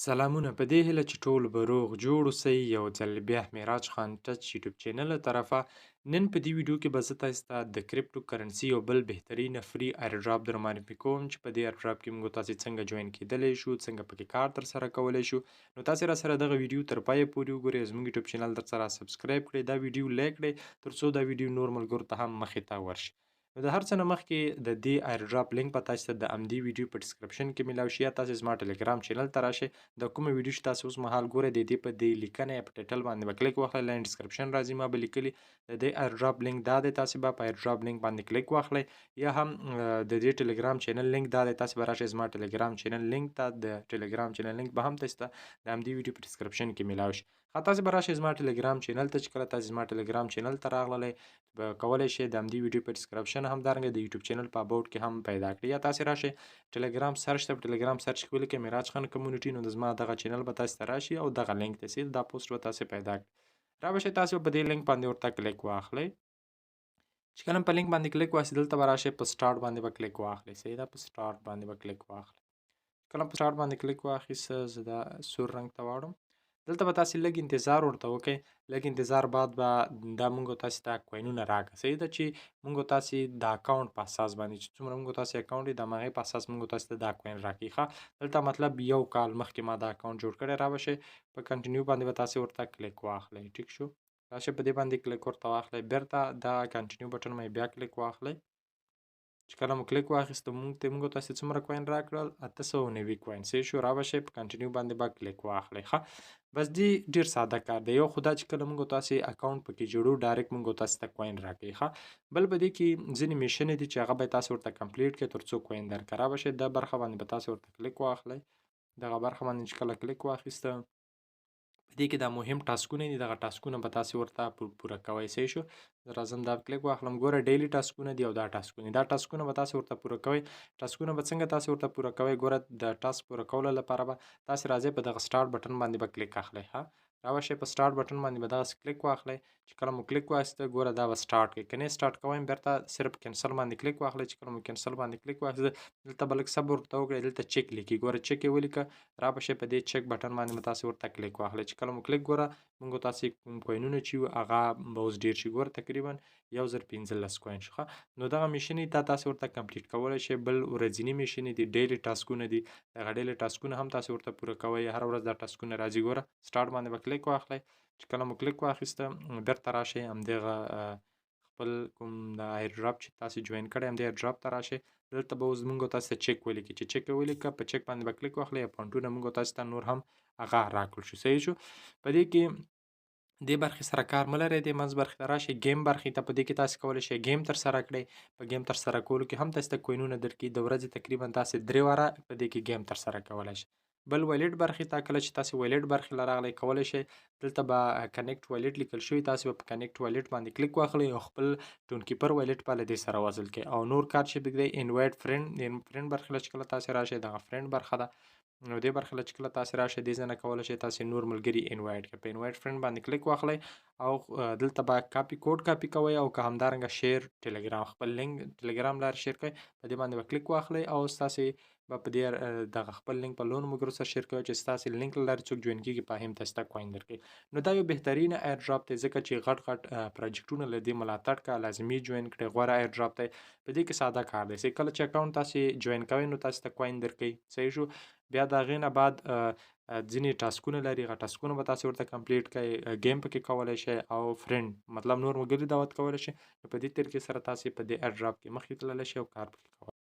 سلامونه په دې هیله چې ټول به روغ جوړ اوسئ. یو ځل بیا معراج خان ټچ یوټیوب چینل له طرفه نن په دې ویډیو کې به زه تاسو ته د کریپټو کرنسي یو بل بهترینه فری ایرډراپ در معرفي کوم چې په دې ایرډراپ کې موږ تاسو څنګه جوین کیدلی شو، څنګه پکې کار تر سره کولی شو. نو تاسو را سره دغه ویډیو تر پایه پورې وګورئ، زموږ یوټیوب چینل در سره سبسکرایب کړئ، دا ویډیو لایک کړئ ترڅو دا ویډیو نور ملګرو ته هم مخې ته ورشي. نو د هر څه نه مخکې د دې ایرډراپ لینک به تاسو ته د همدې ویډیو په ډسکرپشن کې میلاو شي، یا تاسو زما ټلیګرام چینل ته راشئ. د کومه ویډیو چې تاسو اوس مهال ګورئ د دې په دې لیکنه یا په ټایټل باندې به کلیک واخلئ، لاین ډسکرپشن راځي، ما به لیکلي د دې ایرډراپ لینک دا دی، تاسو به په ایرډراپ لینک باندې کلیک واخلئ. یا هم د دې ټلیګرام چینل لینک دا دی، تاسو به راشئ زما ټلیګرام چینل لینک ته. د ټلیګرام چینل لینک به هم تاسو ته د همدې ویډیو په ډسکرپشن کې میلاو شي. تاسو به راشئ زما ټلیګرام چینل ته. چې کله تاسو زما ټلیګرام چینل ته راغلئ به کولی شئ د همدې ویډیو په ډسکرپشن همدارنګه د یوټیوب چینل په اباوټ کې هم پیدا کړئ، یا تاسو راشئ ټلیګرام سرچ ته. په ټلیګرام سرچ کې ولیکئ معراج خان کمیونټي، نو د زما دغه چینل به تاسو ته راشي او دغه لینک ته سي، دا پوسټ به تاسو پیدا کړئ. را به شئ تاسو په دې لینک باندې ورته کلیک واخلئ. چې کله په لینک باندې کلیک واسي دلته به راشئ په سټارټ باندې به کلیک واخلئ. صحیح ده، په سټارټ باندې به کلیک واخلئ. کله په سټارټ باندې کلیک واخیسته، زه دا سور رنګ ته واړم. دلته به تاسو لږ انتظار ورته وکئ. لږ انتظار بعد به دا مونږ تاسو ته کوینونه راکړي. صحیح ده، چې مونږ تاسو د اکاونټ په اساس باندې چې څومره مونږ تاسو اکاونټ دی د هغې په اساس مونږ تاسو ته دا کوین راکړي. ښه، دلته مطلب یو کال مخکې ما دا اکاونټ جوړ کړی. را به شئ په کنټینیو باندې به تاسو ورته کلیک واخلئ. ټیک شو، راشئ په دې باندې کلیک ورته واخلئ. بیرته دا کنټینیو بټن مې بیا کلیک واخلئ. چې کله مو کلیک واخیسته مونږ تاسو څومره کوین راکړل؟ 890 کوین. صحیح شو، را به شئ په کنټینیو باندې به کلیک واخلئ. ښه، بس دې ډېر ساده کار دی. یو خو دا چې کله مونږ تاسو اکاونټ پکې جوړو ډایرکټ مونږ تاسو ته کوین راکوي. ښه، بل په دې کې ځینې میشنې دي چې هغه به تاسو ورته کمپلیټ کړئ ترڅو کوین درکړي. را به شئ دا برخه باندې به تاسو ورته کلیک واخلئ. دغه برخه باندې چې کله کلیک واخیسته په دې کې دا مهم ټاسکونه دي، دغه ټاسکونه به تاسو ورته پوره کوئ. صحیح شو، زه راځم دا کلیک واخلم. ګوره ډیلی ټاسکونه دي او دا ټاسکونه دي. دا ټاسکونه به تاسو ورته پوره کوئ. ټاسکونه به څنګه تاسو ورته پوره کوئ؟ ګوره د ټاسک پوره کولو لپاره به تاسو راځئ په دغه سټارټ بټن باندې به کلیک اخلئ. ها، را به شئ په سټارټ بټن باندې به دغسې کلیک واخلئ. چې کله مو کلیک واخیسته ګوره دا به سټارټ کوي. که نه سټارټ کوئ بیرته صرف کینسل باندې کلیک واخلئ. چې کله مو کینسل باندې کلیک واخیسته دلته به لږ صبر ورته وکړئ. دلته چک لیکي، ګوره چک یې ولیکه. را به شئ په دې چک بټن باندې به تاسو ورته کلیک واخلئ. چې کله مو کلیک ګوره مونږ تاسو کوم کوینونه چې وو هغه به اوس ډېر شي. ګوره تقریبا 1015 کوین شو. نو دغه میشنې دا تاسو ورته کمپلیټ کولی شئ. بل ورځني میشنې دي، ډیلی ټاسکونه دي، دغه ډیلی ټاسکونه هم تاسو ورته پوره کوئ. هره ورځ دا ټاسکونه راځي. ګوره سټارټ باندې به کلیک واخلئ. چې کله مو کلیک واخیسته بیرته راشئ همدغه خپل کوم د ایرډراپ چې تاسو جوین کړی همدې ایرډراپ ته راشئ. دلته به اوس مونږ تاسو ته چک ولیکي. چې چک یې ولیکه په چک باندې به کلیک واخلئ. اکاونټونه مونږ تاسو ته نور هم هغه راکړل شو. صحیح شو، په دې کې دې برخې سره کار مه لرئ. دې منځ برخې ته راشئ، ګیم برخې ته. په دې کې تاسو کولی شئ ګیم ترسره کړئ. په ګیم ترسره کولو کې هم تاسو ته کوینونه درکړي. د ورځې تقریبا تاسو 3 واره په دې کې ګیم ترسره کولی شئ. بل ویلیټ برخې ته کله چې تاسو ویلیټ برخې له راغلی کولی شئ دلته به کنیکټ ویلیټ لیکل شوي، تاسو به په کنیکټ ویلیټ باندې کلیک واخلئ او خپل ټون کیپر ویلیټ به له دې سره وصل کړئ. او نور کار چې دی انوایټ فرینډ، د فرینډ برخې له چې کله تاسو راشئ دغه فرینډ برخه ده. نو دې برخې له چې کله تاسو راشئ دې ځای نه کولی شئ تاسو نور ملګري انوایټ کړئ. په انوایټ فرینډ باندې کلیک واخلئ او دلته به کاپي کوډ کاپي کوئ او که همدارنګه شیر ټلیګرام خپل لینک ټلیګرام لارې شیر کړئ. په دې باندې به کلیک واخلئ او ستاسې به په دې دغه خپل لینک په لوړو ملګرو سره شیر کوئ چې ستاسې لینک له لارې څوک جوین کېږي په هم تاسو ته کوین درکوي. نو دا یو بهترینه ایرډراپ دی ځکه چې غټ پروجیکټونه له دې ملاتړ کوه، لازمي جوین کړئ. غوره ایرډراپ دی. په دې کې ساده کار دی. کله چې اکاونټ تاسو جوین کوئ نو تاسو ته کوین درکوي. صحیح شو، بیا د هغې نه بعد ځینې ټاسکونه لري. هغه ټاسکونه به تاسو ورته کمپلیټ کړئ. ګیم پکې کولی شئ او فرینډ مطلب نور ملګري دعوت کولی شئ. نو په دې طریقې سره تاسو په دې ایرډراپ کې مخکې تللی شئ او کار پکې کولی